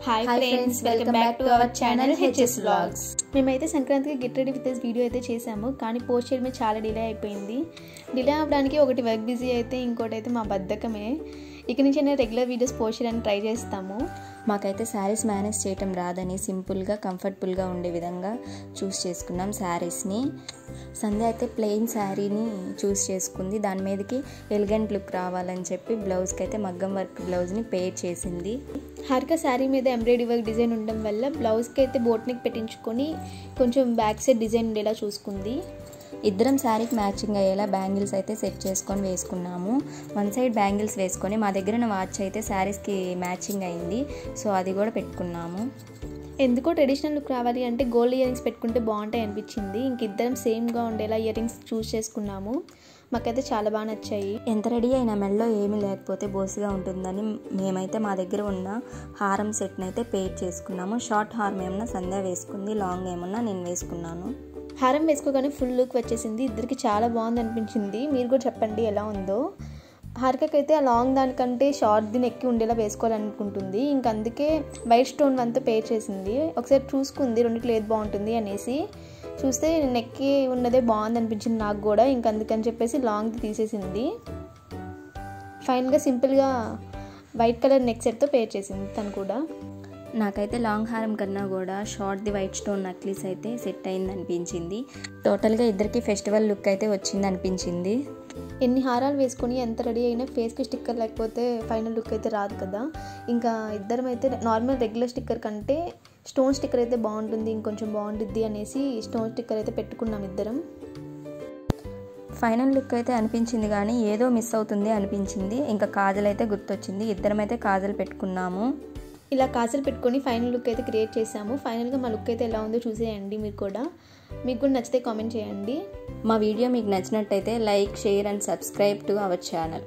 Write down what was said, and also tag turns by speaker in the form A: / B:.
A: Hi friends, welcome back to our channel HS Vlogs.
B: మేమైతే సంక్రాంతికి get ready with this video అయితే చేసాము, కానీ పోస్ట్ చేయడమే చాలా డిలే అయిపోయింది. డిలే అవ్వడానికి ఒకటి వర్క్ బిజీ అయితే, ఇంకోటి అయితే మా బద్ధకమే. ఇక నుంచి నేను రెగ్యులర్ వీడియోస్ పోస్ట్ చేయడానికి ట్రై చేస్తాము.
A: మాకైతే శారీస్ మేనేజ్ చేయటం రాదని సింపుల్గా కంఫర్టబుల్గా ఉండే విధంగా చూస్ చేసుకున్నాం శారీస్ని. సంధ్య అయితే ప్లెయిన్ శారీని చూస్ చేసుకుంది. దాని మీదకి ఎలిగెంట్ లుక్ రావాలని చెప్పి బ్లౌజ్కి అయితే మగ్గం వర్క్ బ్లౌజ్ని పేర్ చేసింది.
B: హారిక శారీ మీద ఎంబ్రాయిడరీ వర్క్ డిజైన్ ఉండడం వల్ల బ్లౌజ్కి అయితే బోట్ నెక్ పెట్టించుకొని కొంచెం బ్యాక్ సైడ్ డిజైన్ ఉండేలా చూసుకుంది.
A: ఇద్దరం శారీకి మ్యాచింగ్ అయ్యేలా బ్యాంగిల్స్ అయితే సెట్ చేసుకొని వేసుకున్నాము. వన్ సైడ్ బ్యాంగిల్స్ వేసుకొని మా దగ్గర ఉన్న వాచ్ అయితే శారీస్కి మ్యాచింగ్ అయింది, సో అది కూడా పెట్టుకున్నాము.
B: ఎందుకో ట్రెడిషనల్ లుక్ రావాలి అంటే గోల్డ్ ఇయర్ రింగ్స్ పెట్టుకుంటే బాగుంటాయి అనిపించింది. ఇంక ఇద్దరం సేమ్గా ఉండేలా ఇయర్ రింగ్స్ చూస్ చేసుకున్నాము. మాకైతే చాలా బాగా నచ్చాయి.
A: ఎంత రెడీ అయినా మెడలో ఏమీ లేకపోతే బోసుగా ఉంటుందని మేమైతే మా దగ్గర ఉన్న హారం సెట్ని అయితే పేర్ చేసుకున్నాము. షార్ట్ హారం ఏమన్నా సంధ్య వేసుకుంది, లాంగ్ ఏమన్నా నేను వేసుకున్నాను.
B: హారం వేసుకోగానే ఫుల్ లుక్ వచ్చేసింది. ఇద్దరికి చాలా బాగుంది అనిపించింది. మీరు కూడా చెప్పండి ఎలా ఉందో. హారికకి అయితే ఆ లాంగ్ దానికంటే షార్ట్ దీని ఎక్కి ఉండేలా వేసుకోవాలనుకుంటుంది. ఇంక అందుకే వైట్ స్టోన్ అంతా పేర్ చేసింది. ఒకసారి చూసుకుంది రెండిట్లో ఏది బాగుంటుంది అనేసి. చూస్తే నెక్కి ఉన్నదే బాగుంది అనిపించింది నాకు కూడా. ఇంక అందుకని చెప్పేసి లాంగ్ది తీసేసింది. ఫైనల్గా సింపుల్గా వైట్ కలర్ నెక్ సెట్తో పేర్ చేసింది తను కూడా.
A: నాకైతే లాంగ్ హారం కన్నా కూడా షార్ట్ది వైట్ స్టోన్ నక్లీస్ అయితే సెట్ అయింది అనిపించింది. టోటల్గా ఇద్దరికి ఫెస్టివల్ లుక్ అయితే వచ్చింది అనిపించింది.
B: ఎన్ని హారాలు వేసుకొని ఎంత రెడీ అయినా ఫేస్కి స్టిక్కర్ లేకపోతే ఫైనల్ లుక్ అయితే రాదు కదా. ఇంకా ఇద్దరం అయితే నార్మల్ రెగ్యులర్ స్టిక్కర్ కంటే స్టోన్ స్టిక్కర్ అయితే బాగుంటుంది, ఇంకొంచెం బాగుంటుంది అనేసి స్టోన్ స్టిక్కర్ అయితే పెట్టుకున్నాం ఇద్దరం.
A: ఫైనల్ లుక్ అయితే అనిపించింది కానీ ఏదో మిస్ అవుతుంది అనిపించింది. ఇంకా కాజల్ అయితే గుర్తొచ్చింది. ఇద్దరం అయితే కాజల్ పెట్టుకున్నాము.
B: ఇలా కాజల్ పెట్టుకొని ఫైనల్ లుక్ అయితే క్రియేట్ చేసాము. ఫైనల్గా మా లుక్ అయితే ఎలా ఉందో చూసేయండి మీరు కూడా. మీకు కూడా నచ్చితే కామెంట్ చేయండి.
A: మా వీడియో మీకు నచ్చినట్టయితే like, share and subscribe to our channel.